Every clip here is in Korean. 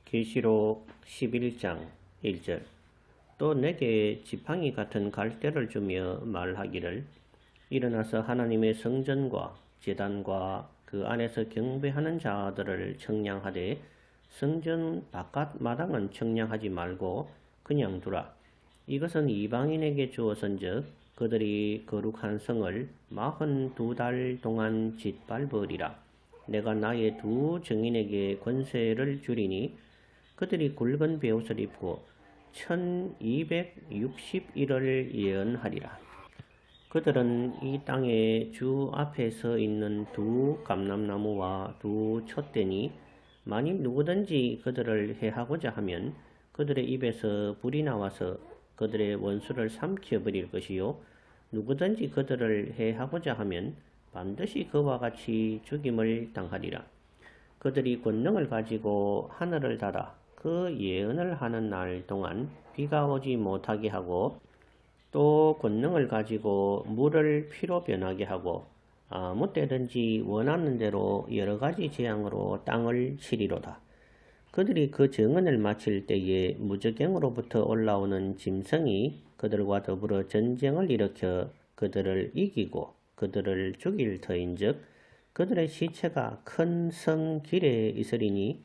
계시록 11장 1절. 또 내게 지팡이 같은 갈대를 주며 말하기를, 일어나서 하나님의 성전과 제단과 그 안에서 경배하는 자들을 청량하되 성전 바깥 마당은 청량하지 말고 그냥 두라. 이것은 이방인에게 주어선즉 그들이 거룩한 성을 42달 동안 짓밟으리라. 내가 나의 두 증인에게 권세를 주리니 그들이 굵은 베옷을 입고 1261을 예언하리라. 그들은 이 땅에 주 앞에 서 있는 두 감람나무와 두 촛대니 만일 누구든지 그들을 해하고자 하면 그들의 입에서 불이 나와서 그들의 원수를 삼켜버릴 것이요, 누구든지 그들을 해하고자 하면 반드시 그와 같이 죽임을 당하리라. 그들이 권능을 가지고 하늘을 닫아 그 예언을 하는 날 동안 비가 오지 못하게 하고, 또 권능을 가지고 물을 피로 변하게 하고 아무 때든지 원하는 대로 여러 가지 재앙으로 땅을 치리로다. 그들이 그 증언을 마칠 때에 무저갱으로부터 올라오는 짐승이 그들과 더불어 전쟁을 일으켜 그들을 이기고 그들을 죽일 터인즉 그들의 시체가 큰 성 길에 있으리니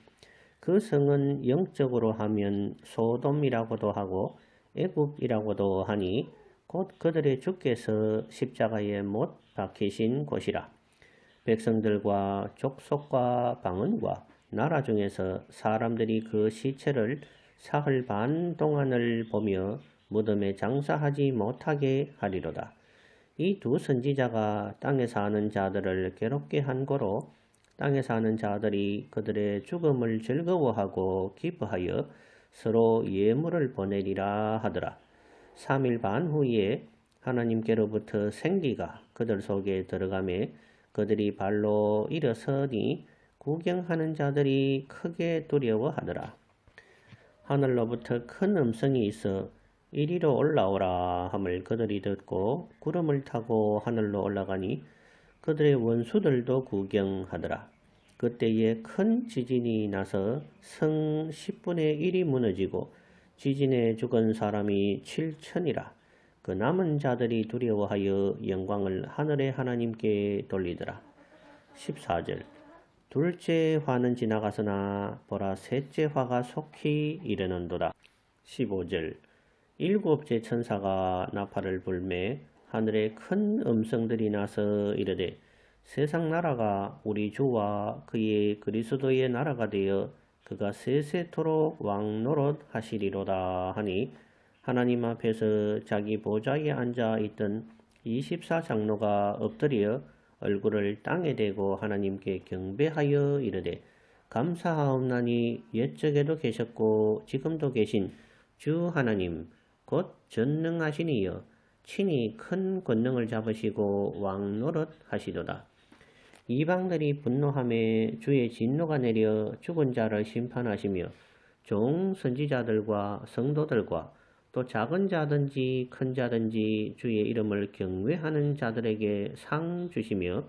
그 성은 영적으로 하면 소돔이라고도 하고 애굽이라고도 하니 곧 그들의 주께서 십자가에 못 박히신 곳이라. 백성들과 족속과 방언과 나라 중에서 사람들이 그 시체를 사흘 반 동안을 보며 무덤에 장사하지 못하게 하리로다. 이 두 선지자가 땅에 사는 자들을 괴롭게 한 고로 땅에 사는 자들이 그들의 죽음을 즐거워하고 기뻐하여 서로 예물을 보내리라 하더라. 3일 반 후에 하나님께로부터 생기가 그들 속에 들어가매 그들이 발로 일어서니 구경하는 자들이 크게 두려워하더라. 하늘로부터 큰 음성이 있어 이리로 올라오라 함을 그들이 듣고 구름을 타고 하늘로 올라가니 그들의 원수들도 구경하더라. 그때에 큰 지진이 나서 성 10분의 1이 무너지고 지진에 죽은 사람이 7천이라. 그 남은 자들이 두려워하여 영광을 하늘의 하나님께 돌리더라. 14절. 둘째 화는 지나가서나 보라 셋째 화가 속히 이르는도다. 15절. 일곱째 천사가 나팔을 불매 하늘에 큰 음성들이 나서 이르되, 세상 나라가 우리 주와 그의 그리스도의 나라가 되어 그가 세세토록 왕노릇 하시리로다 하니, 하나님 앞에서 자기 보좌에 앉아 있던 24장로가 엎드려 얼굴을 땅에 대고 하나님께 경배하여 이르되, 감사하옵나니 옛적에도 계셨고 지금도 계신 주 하나님 곧 전능하신 이여 친히 큰 권능을 잡으시고 왕노릇 하시도다. 이방들이 분노하며 주의 진노가 내려 죽은 자를 심판하시며 종 선지자들과 성도들과 또 작은 자든지 큰 자든지 주의 이름을 경외하는 자들에게 상 주시며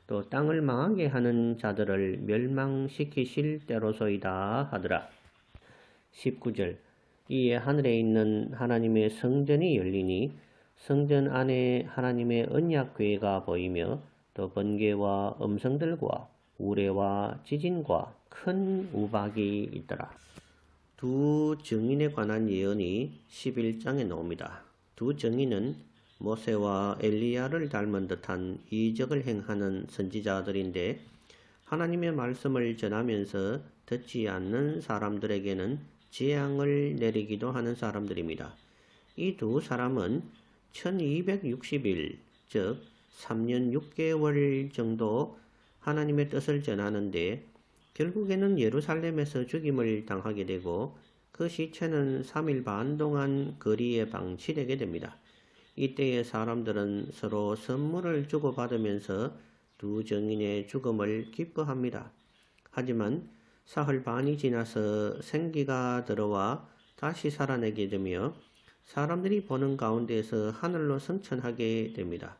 또 땅을 망하게 하는 자들을 멸망시키실 때로소이다 하더라. 19절. 이에 하늘에 있는 하나님의 성전이 열리니 성전 안에 하나님의 언약궤가 보이며 또 번개와 음성들과 우레와 지진과 큰 우박이 있더라. 두 증인에 관한 예언이 11장에 나옵니다. 두 증인은 모세와 엘리야를 닮은 듯한 이적을 행하는 선지자들인데, 하나님의 말씀을 전하면서 듣지 않는 사람들에게는 재앙을 내리기도 하는 사람들입니다. 이 두 사람은 1260일, 즉 3년 6개월 정도 하나님의 뜻을 전하는데 결국에는 예루살렘에서 죽임을 당하게 되고 그 시체는 3일 반 동안 거리에 방치되게 됩니다. 이때의 사람들은 서로 선물을 주고받으면서 두 증인의 죽음을 기뻐합니다. 하지만 사흘 반이 지나서 생기가 들어와 다시 살아나게 되며 사람들이 보는 가운데에서 하늘로 승천하게 됩니다.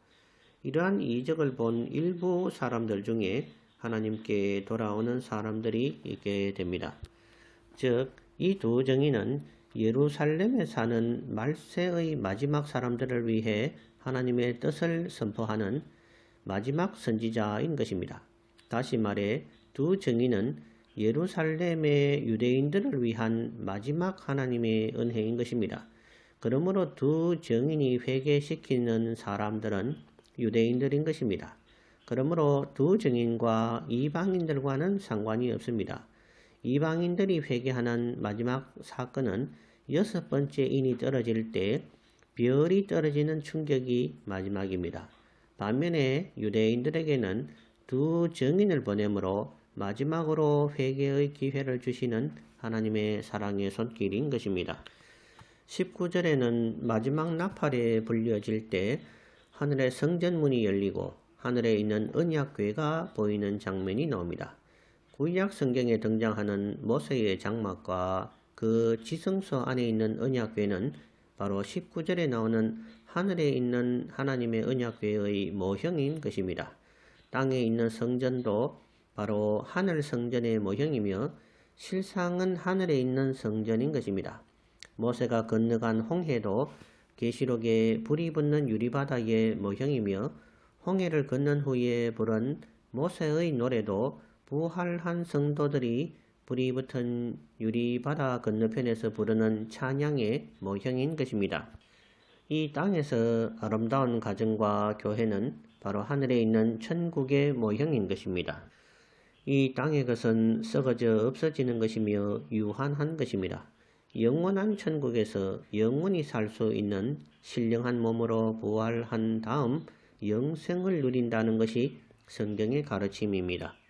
이러한 이적을 본 일부 사람들 중에 하나님께 돌아오는 사람들이 있게 됩니다. 즉, 이 두 정의는 예루살렘에 사는 말세의 마지막 사람들을 위해 하나님의 뜻을 선포하는 마지막 선지자인 것입니다. 다시 말해 두 정의는 예루살렘의 유대인들을 위한 마지막 하나님의 은혜인 것입니다. 그러므로 두 정인이 회개시키는 사람들은 유대인들인 것입니다. 그러므로 두 정인과 이방인들과는 상관이 없습니다. 이방인들이 회개하는 마지막 사건은 6번째 인이 떨어질 때 별이 떨어지는 충격이 마지막입니다. 반면에 유대인들에게는 두 정인을 보내므로 마지막으로 회개의 기회를 주시는 하나님의 사랑의 손길인 것입니다. 19절에는 마지막 나팔에 불려질 때 하늘의 성전문이 열리고 하늘에 있는 언약궤가 보이는 장면이 나옵니다. 구약 성경에 등장하는 모세의 장막과 그 지성소 안에 있는 언약궤는 바로 19절에 나오는 하늘에 있는 하나님의 언약궤의 모형인 것입니다. 땅에 있는 성전도 바로 하늘 성전의 모형이며 실상은 하늘에 있는 성전인 것입니다. 모세가 건너간 홍해도 계시록에 불이 붙는 유리바다의 모형이며 홍해를 건넌 후에 부른 모세의 노래도 부활한 성도들이 불이 붙은 유리바다 건너편에서 부르는 찬양의 모형인 것입니다. 이 땅에서 아름다운 가정과 교회는 바로 하늘에 있는 천국의 모형인 것입니다. 이 땅의 것은 썩어져 없어지는 것이며 유한한 것입니다. 영원한 천국에서 영원히 살 수 있는 신령한 몸으로 부활한 다음 영생을 누린다는 것이 성경의 가르침입니다.